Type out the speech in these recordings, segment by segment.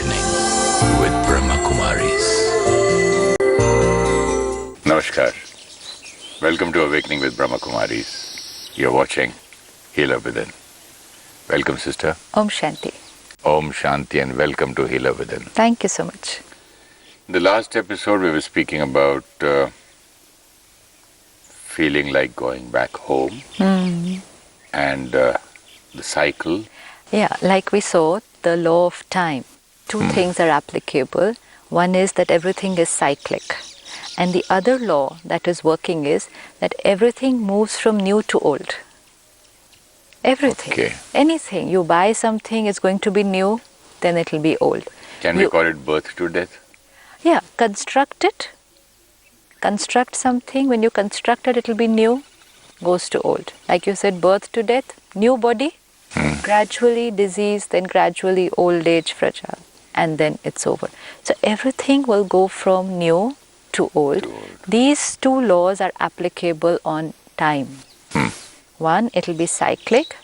Awakening with Brahmakumaris. Namaskar. Welcome to Awakening with Brahmakumaris. You're watching Healer Within. Welcome, sister. Om Shanti. Om Shanti and welcome to Healer Within. Thank you so much. In the last episode, we were speaking about feeling like going back home and the cycle. Yeah, like we saw, the law of time. Two things are applicable. One is that everything is cyclic. And the other law that is working is that everything moves from new to old. Everything. Okay. Anything. You buy something, it's going to be new, then it will be old. Can we call it birth to death? Yeah, construct it. Construct something. When you construct it, it will be new, goes to old. Like you said, birth to death, new body, gradually disease, then gradually old age, fragile, and then it's over. So everything will go from new to old. These two laws are applicable on time. One, it will be cyclic,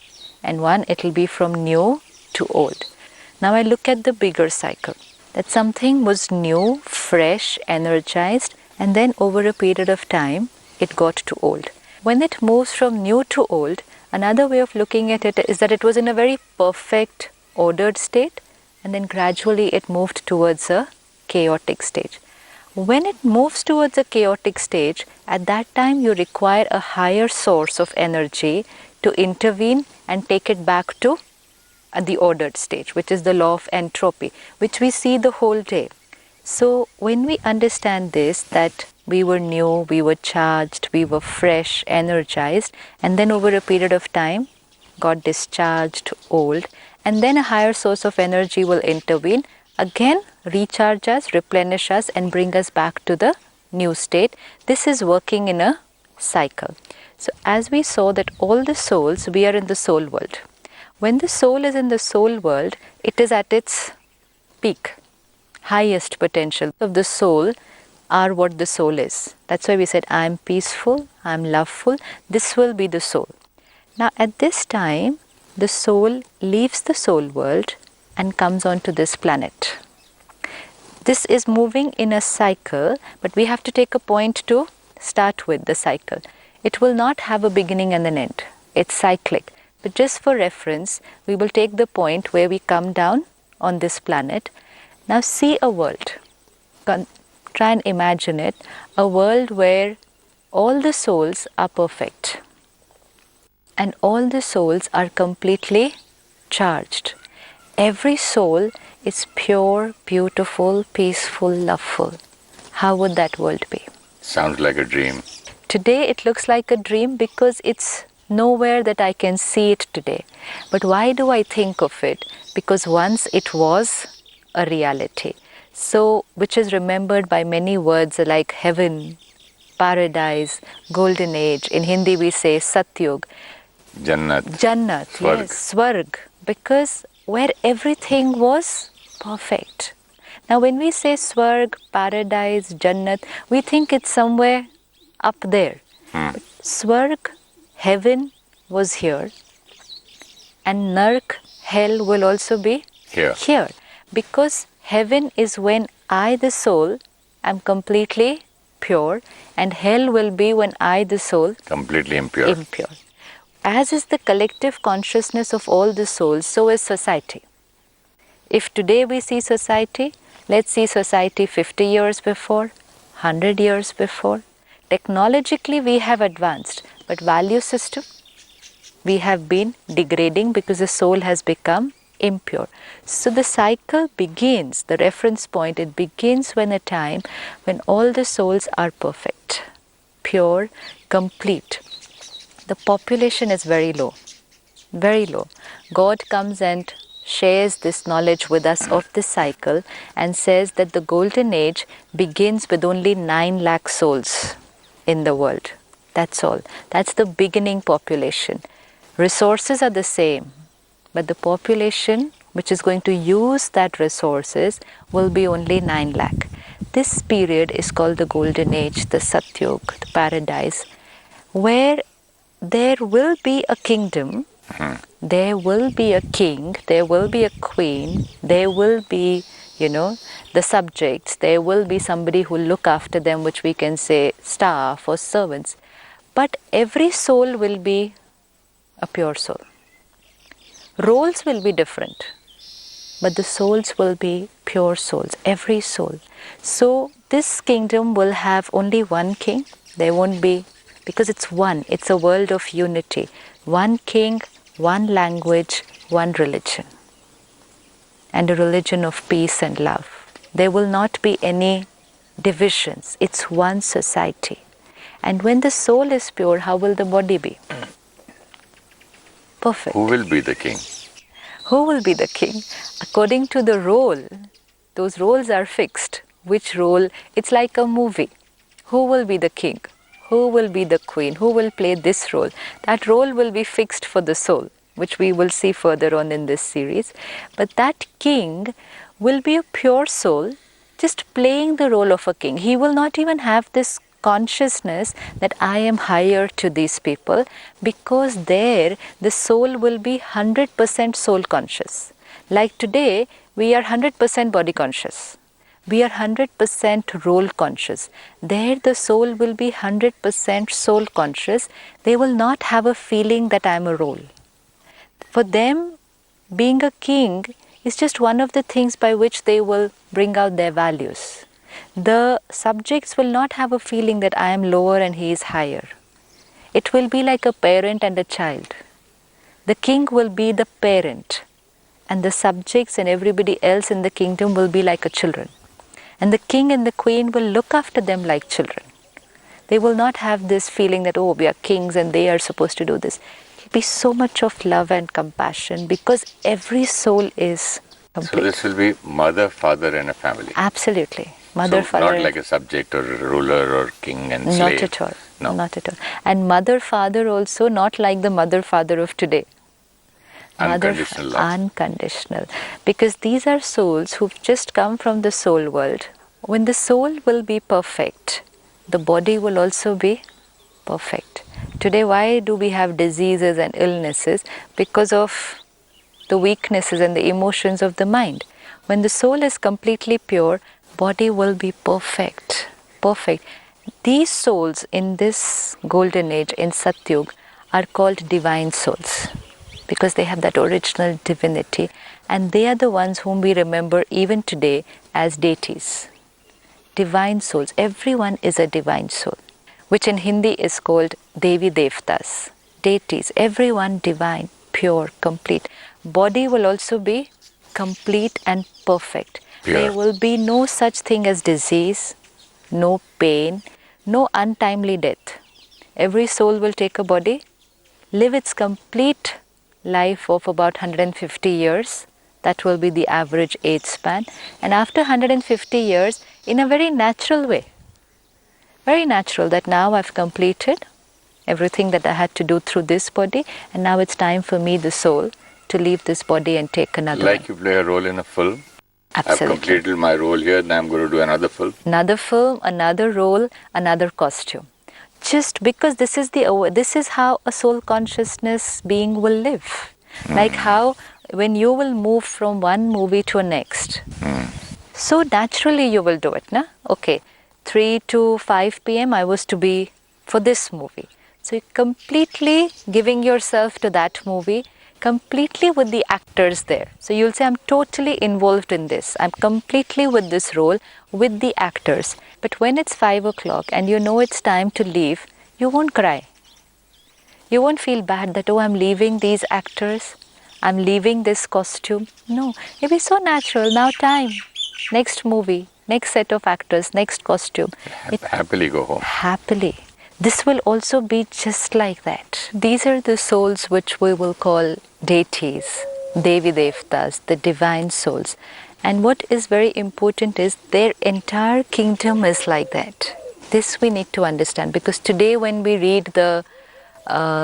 and one, it will be from new to old. Now I look at the bigger cycle, that something was new, fresh, energized, and then over a period of time, it got to old. When it moves from new to old, another way of looking at it is that it was in a very perfect, ordered state, and then gradually it moved towards a chaotic stage. When it moves towards a chaotic stage, at that time you require a higher source of energy to intervene and take it back to the ordered stage, which is the law of entropy, which we see the whole day. So when we understand this, that we were new, we were charged, we were fresh, energized, and then over a period of time got discharged, old, and then a higher source of energy will intervene, again recharge us, replenish us, and bring us back to the new state. This is working in a cycle. So as we saw that all the souls, we are in the soul world. When the soul is in the soul world, it is at its peak, highest potential of the soul are what the soul is. That's why we said, I am peaceful, I am loveful. This will be the soul. Now at this time, the soul leaves the soul world and comes onto this planet. This is moving in a cycle, but we have to take a point to start with the cycle. It will not have a beginning and an end. It's cyclic. But just for reference, we will take the point where we come down on this planet. Now see a world. Try and imagine it. A world where all the souls are perfect. And all the souls are completely charged. Every soul is pure, beautiful, peaceful, loveful. How would that world be? Sounds like a dream. Today it looks like a dream because it's nowhere that I can see it today. But why do I think of it? Because once it was a reality. So, which is remembered by many words like heaven, paradise, golden age. In Hindi we say Satyug. Jannat. Jannat, Swarg. yes, Swarg. Because where everything was perfect. Now when we say Swarg, paradise, Jannat, we think it's somewhere up there. But Swarg, heaven was here, and Nark, hell, will also be here. Because heaven is when I, the soul, am completely pure, and hell will be when I, the soul, completely impure. As is the collective consciousness of all the souls, so is society. If today we see society, let's see society 50 years before, 100 years before. Technologically we have advanced, but value system, we have been degrading because the soul has become impure. So the cycle begins, the reference point, it begins when a time when all the souls are perfect, pure, complete. The population is very low, very low. God comes and shares this knowledge with us of the cycle and says that the golden age begins with only 9 lakh souls in the world. That's all. That's the beginning population. Resources are the same, but the population which is going to use that resources will be only 9 lakh. This period is called the golden age, the Satyug, the paradise, where there will be a kingdom, there will be a king, there will be a queen, there will be the subjects. There will be somebody who will look after them, which we can say staff or servants. But every soul will be a pure soul. Roles will be different, but the souls will be pure souls, every soul. So this kingdom will have only one king. There won't be, because it's one, it's a world of unity. One king, one language, one religion. And a religion of peace and love. There will not be any divisions. It's one society. And when the soul is pure, how will the body be? Perfect. Who will be the king? Who will be the king? According to the role, those roles are fixed. Which role? It's like a movie. Who will be the king? Who will be the queen? Who will play this role? That role will be fixed for the soul, which we will see further on in this series. But that king will be a pure soul, just playing the role of a king. He will not even have this consciousness that I am higher to these people, because there the soul will be 100% soul conscious. Like today, we are 100% body conscious. We are 100% role conscious. There the soul will be 100% soul conscious. They will not have a feeling that I am a role. For them, being a king is just one of the things by which they will bring out their values. The subjects will not have a feeling that I am lower and he is higher. It will be like a parent and a child. The king will be the parent, and the subjects and everybody else in the kingdom will be like a children. And the king and the queen will look after them like children. They will not have this feeling that, oh, we are kings and they are supposed to do this. It will be so much of love and compassion, because every soul is complete. So this will be mother, father and a family. Absolutely. Mother, so father. Not like a subject or a ruler or king and slave. Not at all. No. Not at all. And mother, father also not like the mother, father of today. Unconditional love. Unconditional. Because these are souls who've just come from the soul world. When the soul will be perfect, the body will also be perfect. Today, why do we have diseases and illnesses? Because of the weaknesses and the emotions of the mind. When the soul is completely pure, body will be perfect. Perfect. These souls in this golden age, in Satyug, are called divine souls, because they have that original divinity, and they are the ones whom we remember even today as deities. Divine souls. Everyone is a divine soul, which in Hindi is called Devi Devtas, deities. Everyone divine, pure, complete. Body will also be complete and perfect. Yeah. There will be no such thing as disease, no pain, no untimely death. Every soul will take a body, live its complete life of about 150 years. That will be the average age span. And after 150 years, in a very natural way, very natural, that now I've completed everything that I had to do through this body, and now it's time for me, the soul, to leave this body and take another Like one. you play a role in a film. Absolutely. I've completed my role here, now I'm going to do another film. Another film, another role, another costume. Just because this is how a soul consciousness being will live. Like how when you will move from one movie to a next, so naturally you will do it, na? Okay, 3 to 5 p.m. I was to be for this movie. So you're completely giving yourself to that movie, completely with the actors there. So you'll say, I'm totally involved in this. I'm completely with this role, with the actors. But when it's 5 o'clock and you know it's time to leave, you won't cry. You won't feel bad that, oh, I'm leaving these actors, I'm leaving this costume. No, it'll be so natural. Now time, next movie, next set of actors, next costume. Happily go home. Happily. This will also be just like that. These are the souls which we will call deities, Devi Devtas, the divine souls. And what is very important is their entire kingdom is like that. This we need to understand, because today when we read the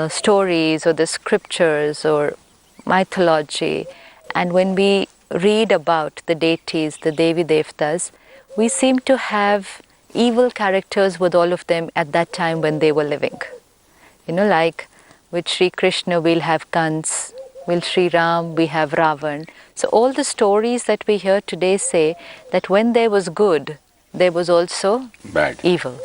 stories or the scriptures or mythology, and when we read about the deities, the Devi Devtas, we seem to have evil characters with all of them at that time when they were living. Like with Sri Krishna we'll have Kans, Will Sri Ram, we have Ravan. So all the stories that we hear today say that when there was good, there was also Bad. evil.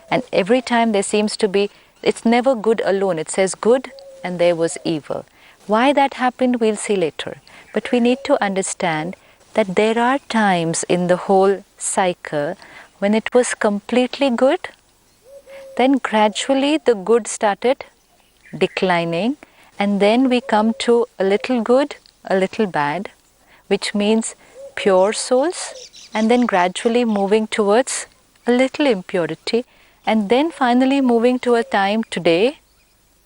And every time there seems to be, it's never good alone. It says good and there was evil. Why that happened, we'll see later. But we need to understand that there are times in the whole cycle when it was completely good, then gradually the good started declining, and then we come to a little good, a little bad, which means pure souls, and then gradually moving towards a little impurity, and then finally moving to a time today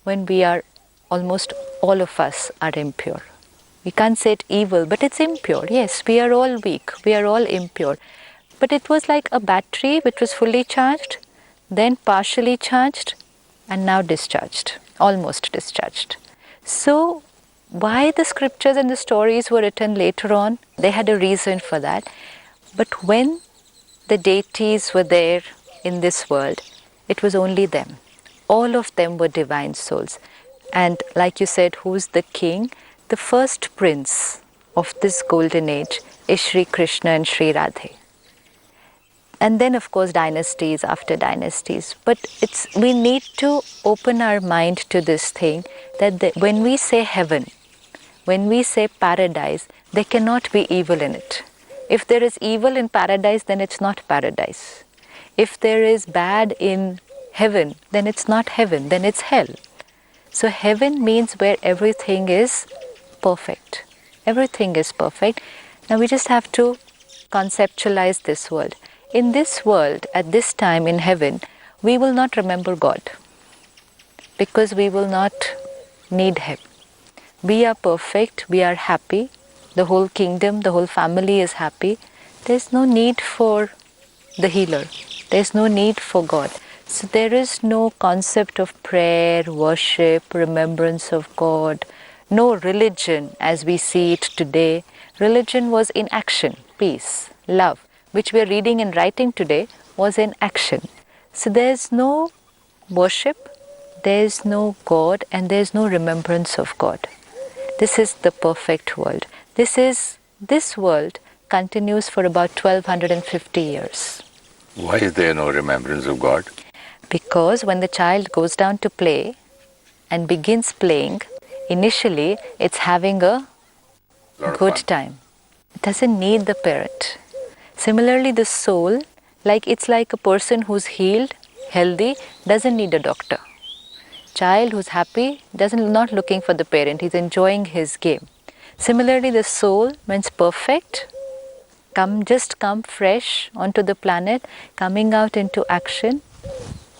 when we are almost all of us are impure. We can't say it evil, but it's impure. Yes, we are all weak, we are all impure. But it was like a battery which was fully charged, then partially charged, and now discharged, almost discharged. So, why the scriptures and the stories were written later on, they had a reason for that. But when the deities were there in this world, it was only them. All of them were divine souls. And like you said, who's the king? The first prince of this golden age is Sri Krishna and Sri Radhe. And then of course dynasties after dynasties. But we need to open our mind to this thing that when we say heaven, when we say paradise, there cannot be evil in it. If there is evil in paradise, then it's not paradise. If there is bad in heaven, then it's not heaven, then it's hell. So heaven means where everything is perfect. Everything is perfect. Now we just have to conceptualize this world. In this world, at this time in heaven, we will not remember God because we will not need Him. We are perfect, we are happy, the whole kingdom, the whole family is happy. There's no need for the healer, there's no need for God. So there is no concept of prayer, worship, remembrance of God, no religion as we see it today. Religion was in action, peace, love, which we are reading and writing today was in action. So there's no worship, there's no God, and there's no remembrance of God. This is the perfect world. This world continues for about 1250 years. Why is there no remembrance of God? Because when the child goes down to play and begins playing, initially it's having a good time. It doesn't need the parent. Similarly, the soul, it's like a person who's healed, healthy, doesn't need a doctor. Child who's happy, not looking for the parent, he's enjoying his game. Similarly, the soul means perfect, come fresh onto the planet, coming out into action,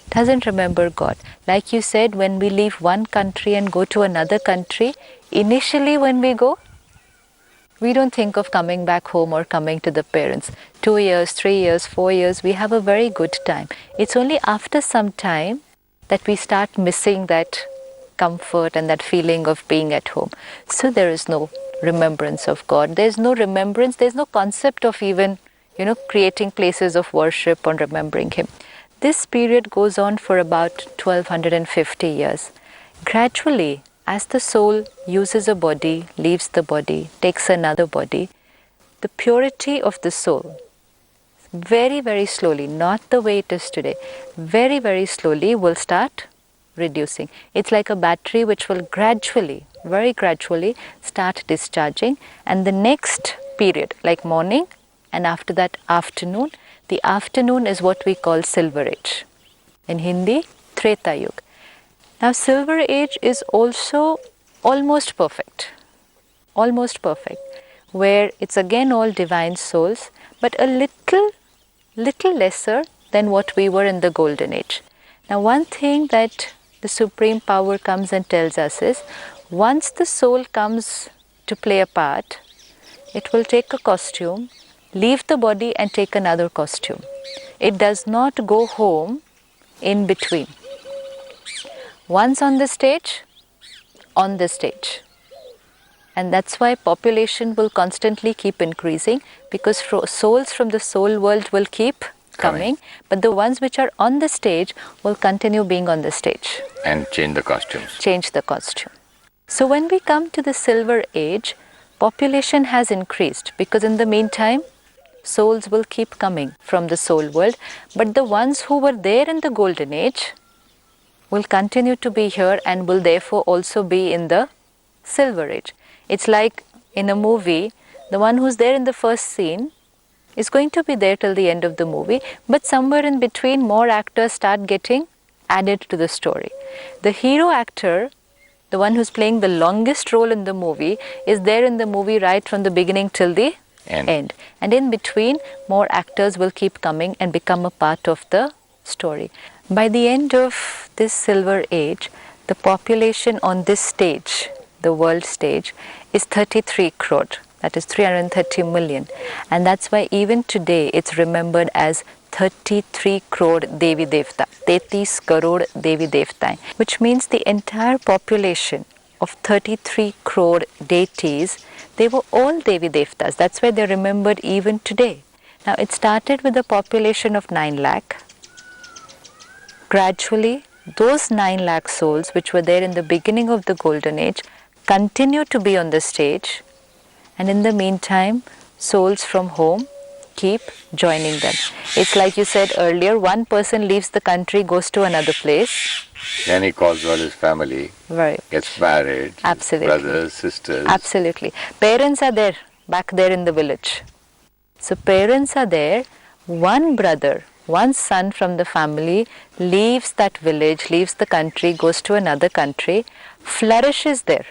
doesn't remember God. Like you said, when we leave one country and go to another country, initially when we go, we don't think of coming back home or coming to the parents. 2 years, 3 years, 4 years, we have a very good time. It's only after some time that we start missing that comfort and that feeling of being at home. So there is no remembrance of God. There's no remembrance, there's no concept of even, creating places of worship or remembering Him. This period goes on for about 1250 years. Gradually, as the soul uses a body, leaves the body, takes another body, the purity of the soul, very, very slowly, not the way it is today, very, very slowly will start reducing. It's like a battery which will gradually, very gradually start discharging, and the next period, like morning and after that afternoon, the afternoon is what we call Silver Age. In Hindi, Treta Yuga. Now, Silver Age is also almost perfect, where it's again all divine souls, but a little lesser than what we were in the Golden Age. Now, one thing that the Supreme Power comes and tells us is, once the soul comes to play a part, it will take a costume, leave the body and take another costume. It does not go home in between. Once on the stage. And that's why population will constantly keep increasing, because souls from the soul world will keep coming, but the ones which are on the stage will continue being on the stage. And change the costumes. Change the costume. So when we come to the Silver Age, population has increased because in the meantime, souls will keep coming from the soul world. But the ones who were there in the Golden Age will continue to be here and will therefore also be in the Silver Age. It's like in a movie, the one who's there in the first scene is going to be there till the end of the movie, but somewhere in between more actors start getting added to the story. The hero actor, the one who's playing the longest role in the movie, is there in the movie right from the beginning till the end. And in between, more actors will keep coming and become a part of the story. By the end of this Silver Age, the population on this stage, the world stage, is 33 crore. That is 330 million. And that's why even today it's remembered as 33 crore Devi Devta, 33 crore Devi Devta, which means the entire population of 33 crore deities, they were all Devi Devtas. That's why they're remembered even today. Now it started with a population of 9 lakh. Gradually, those 9 lakh souls which were there in the beginning of the Golden Age continue to be on the stage. And in the meantime, souls from home keep joining them. It's like you said earlier, one person leaves the country, goes to another place. Then he calls all his family, Right. Gets married, Absolutely. Brothers, sisters. Absolutely. Parents are there, back there in the village. So parents are there, one brother, one son from the family leaves that village, leaves the country, goes to another country, flourishes there,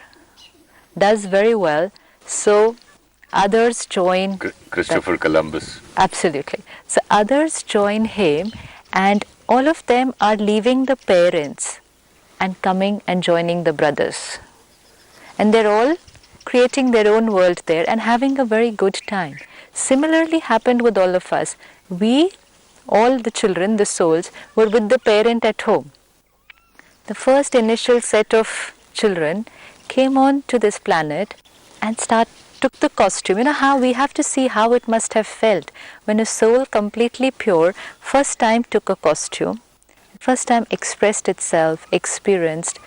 does very well. So others join. Christopher Columbus. Absolutely. So others join him and all of them are leaving the parents and coming and joining the brothers. And they're all creating their own world there and having a very good time. Similarly happened with all of us. We, all the children, the souls, were with the parent at home. The first initial set of children came on to this planet and took the costume. You know how we have to see how it must have felt when a soul completely pure first time took a costume, first time expressed itself, experienced,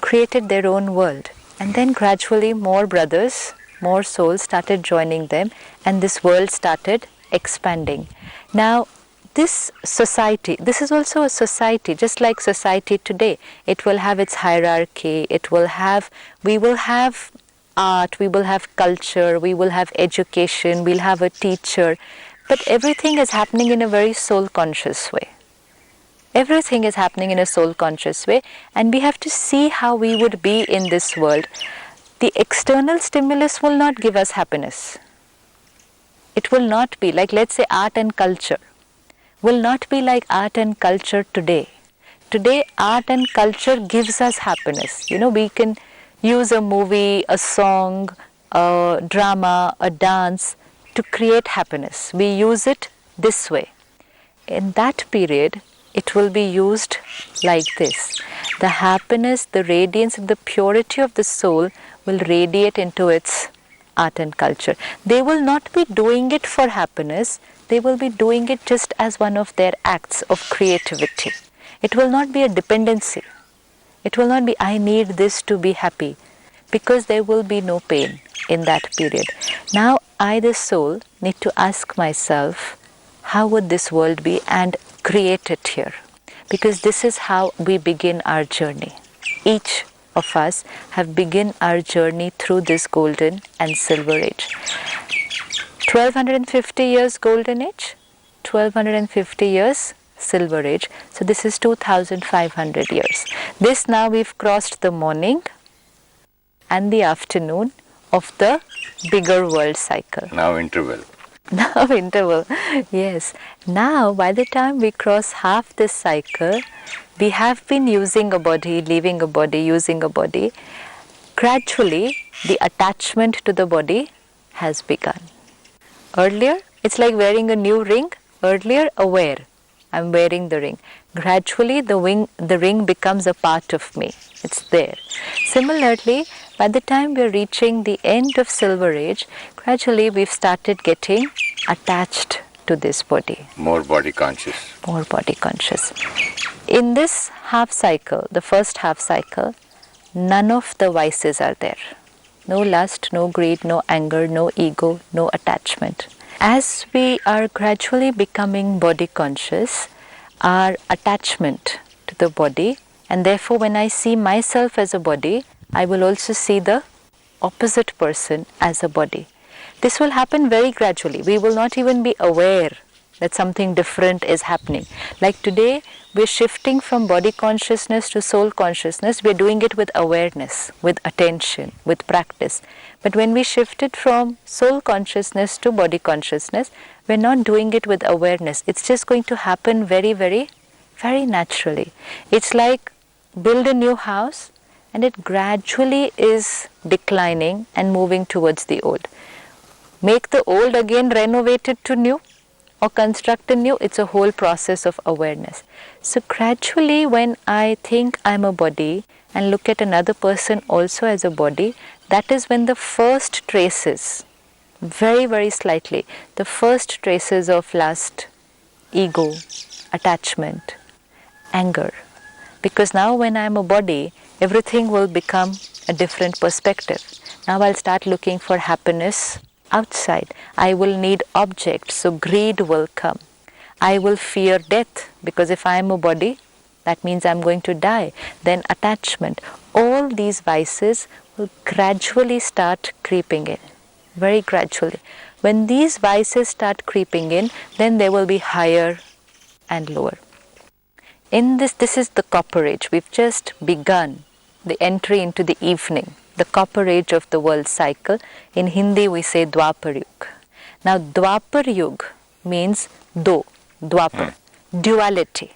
created their own world. And then gradually more brothers, more souls started joining them and this world started expanding. Now this society, this is also a society, just like society today. It will have its hierarchy, we will have art, we will have culture, we will have education, we'll have a teacher, but everything is happening in a very soul conscious way. Everything is happening in a soul conscious way and we have to see how we would be in this world. The external stimulus will not give us happiness. It will not be like, let's say, art and culture will not be like art and culture today. Today art and culture gives us happiness. You know, we can use a movie, a song, a drama, a dance to create happiness. We use it this way. In that period, it will be used like this. The happiness, the radiance, the purity of the soul will radiate into its art and culture. They will not be doing it for happiness. They will be doing it just as one of their acts of creativity. It will not be a dependency. It will not be, I need this to be happy, because there will be no pain in that period. Now I, the soul, need to ask myself, how would this world be, and create it here. Because this is how we begin our journey. Each of us have begun our journey through this golden and silver age. 1250 years golden age, 1250 years silver age. So this is 2500 years. This now we've crossed the morning and the afternoon of the bigger world cycle. Now interval. Now interval, yes. Now by the time we cross half this cycle, we have been using a body, leaving a body, using a body. Gradually, the attachment to the body has begun. Earlier, it's like wearing a new ring. Earlier, aware, I'm wearing the ring. Gradually, the ring becomes a part of me. It's there. Similarly, by the time we're reaching the end of Silver Age, gradually we've started getting attached to this body. More body conscious. More body conscious. In this half cycle, the first half cycle, none of the vices are there. No lust, no greed, no anger, no ego, no attachment. As we are gradually becoming body conscious, our attachment to the body, and therefore when I see myself as a body, I will also see the opposite person as a body. This will happen very gradually. We will not even be aware that something different is happening. Like today, we're shifting from body consciousness to soul consciousness. We're doing it with awareness, with attention, with practice. But when we shifted from soul consciousness to body consciousness, we're not doing it with awareness. It's just going to happen very, very, very naturally. It's like build a new house and it gradually is declining and moving towards the old. Make the old again renovated to new or construct a new, it's a whole process of awareness. So gradually when I think I'm a body and look at another person also as a body, that is when the first traces, very, very slightly, the first traces of lust, ego, attachment, anger. Because now when I'm a body, everything will become a different perspective. Now I'll start looking for happiness outside. I will need objects, so greed will come. I will fear death, because if I am a body, that means I'm going to die. Then attachment. All these vices will gradually start creeping in, very gradually. When these vices start creeping in, then they will be higher and lower. In this is the copper age. We've just begun the entry into the evening, the copper age of the world cycle. In Hindi we say Dwapar Yug. Now Dwapar Yug means Dwapar, duality.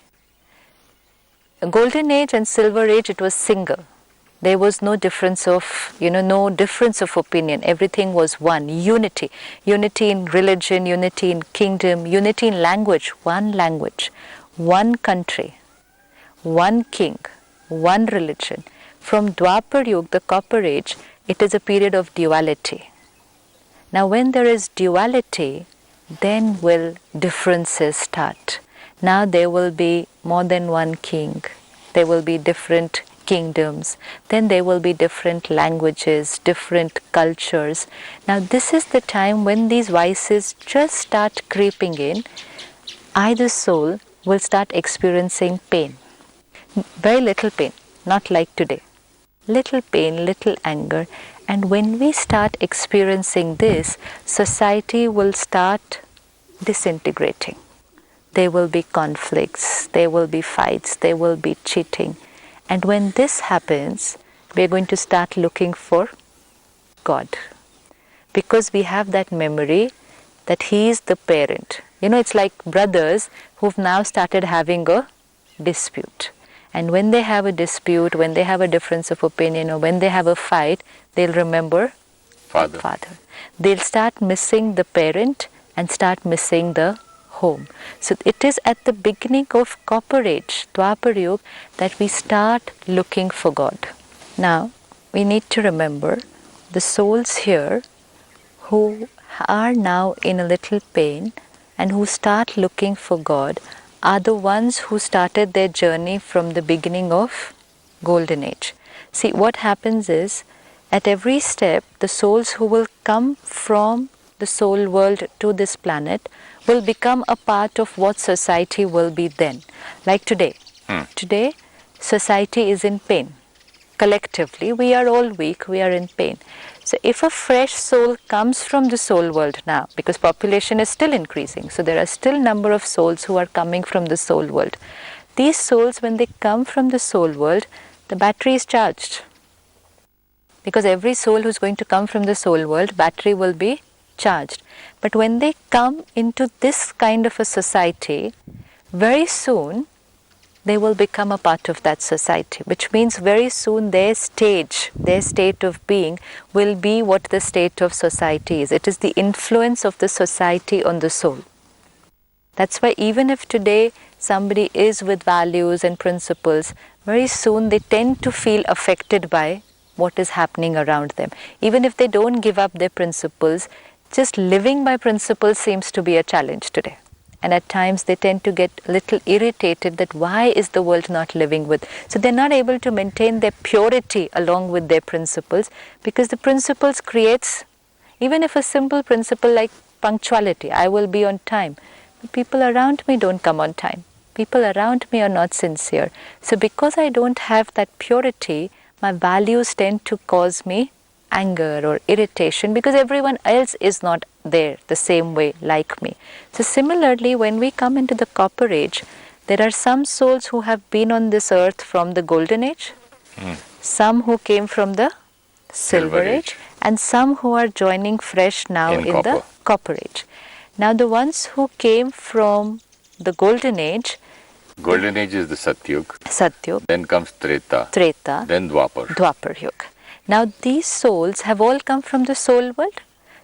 Golden age and silver age, it was single. There was no difference of, no difference of opinion. Everything was one, unity. Unity in religion, unity in kingdom, unity in language, one country, one king, one religion. From Dwapar Yug, the copper age, it is a period of duality. Now when there is duality, then will differences start. Now there will be more than one king, there will be different kingdoms, then there will be different languages, different cultures. Now this is the time when these vices just start creeping in. I, the soul, will start experiencing pain. Very little pain, not like today. Little pain, little anger. And when we start experiencing this, society will start disintegrating. There will be conflicts, there will be fights, there will be cheating. And when this happens, we are going to start looking for God. Because we have that memory that He is the parent. It's like brothers who've now started having a dispute. And when they have a dispute, when they have a difference of opinion, or when they have a fight, they'll remember Father. They'll start missing the parent and start missing the home. So it is at the beginning of Copper Age, Dwapar Yug, that we start looking for God. Now, we need to remember the souls here who are now in a little pain and who start looking for God are the ones who started their journey from the beginning of Golden Age. See, what happens is, at every step, the souls who will come from the soul world to this planet will become a part of what society will be then. Like today. Today, society is in pain. Collectively, we are all weak, we are in pain. So if a fresh soul comes from the soul world now, because population is still increasing, so there are still number of souls who are coming from the soul world. These souls, when they come from the soul world, the battery is charged. Because every soul who's going to come from the soul world, battery will be charged. But when they come into this kind of a society, very soon they will become a part of that society, which means very soon their state of being will be what the state of society is. It is the influence of the society on the soul. That's why even if today somebody is with values and principles, very soon they tend to feel affected by what is happening around them. Even if they don't give up their principles, just living by principles seems to be a challenge today. and at times they tend to get a little irritated that why is the world not living with. So they're not able to maintain their purity along with their principles, because the principles creates, even if a simple principle like punctuality, I will be on time, but people around me don't come on time. People around me are not sincere. So because I don't have that purity, my values tend to cause me anger or irritation, because everyone else is not there the same way like me. So similarly, when we come into the copper age, there are some souls who have been on this earth from the golden age, some who came from the silver age, and some who are joining fresh now in the copper age. Now the ones who came from the golden age is the Satyug. Then comes Treta. Then Dwapar Yuga. Now these souls have all come from the soul world.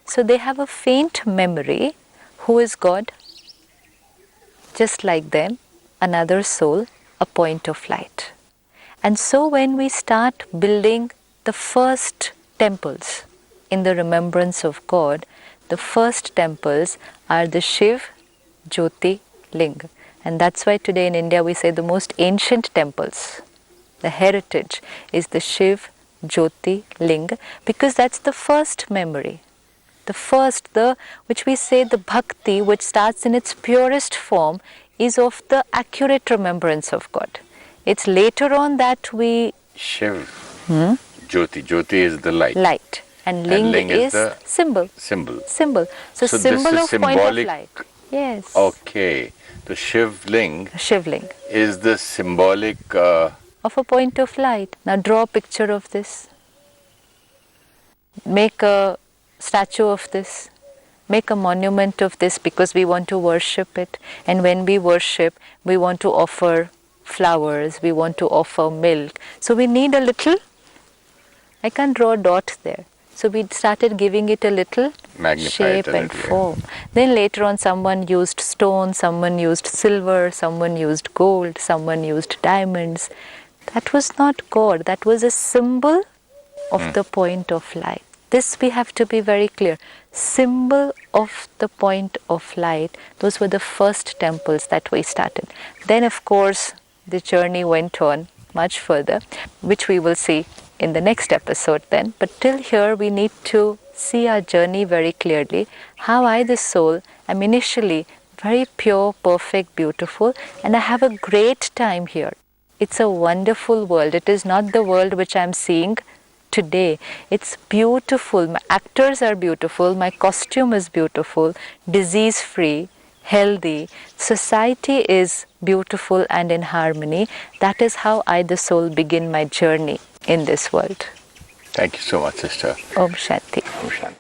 So they have a faint memory. Who is God? Just like them, another soul, a point of light. And so when we start building the first temples in the remembrance of God, the first temples are the Shiv, Jyoti, Linga. And that's why today in India we say the most ancient temples, the heritage is the Shiv, Jyoti, Linga, because that's the first memory. The first, which we say the bhakti, which starts in its purest form, is of the accurate remembrance of God. It's later on that we... Shiv, Jyoti. Jyoti is the light. Light. And Ling is the symbol. Symbol. So symbol of symbolic... point of light. Yes. Okay. The Shivling is the symbolic... of a point of light. Now draw a picture of this. Make a statue of this. Make a monument of this, because we want to worship it. And when we worship, we want to offer flowers, we want to offer milk. So we need a little... I can't draw a dot there. So we started giving it a little shape and form. Then later on someone used stone, someone used silver, someone used gold, someone used diamonds. That was not God. That was a symbol of the point of light. This we have to be very clear. Symbol of the point of light. Those were the first temples that we started. Then of course the journey went on much further, which we will see in the next episode then. But till here we need to see our journey very clearly. How I, the soul, am initially very pure, perfect, beautiful, and I have a great time here. It's a wonderful world. It is not the world which I am seeing today. It's beautiful. My actors are beautiful. My costume is beautiful, disease-free, healthy. Society is beautiful and in harmony. That is how I, the soul, begin my journey in this world. Thank you so much, sister. Om Shanti. Om Shanti.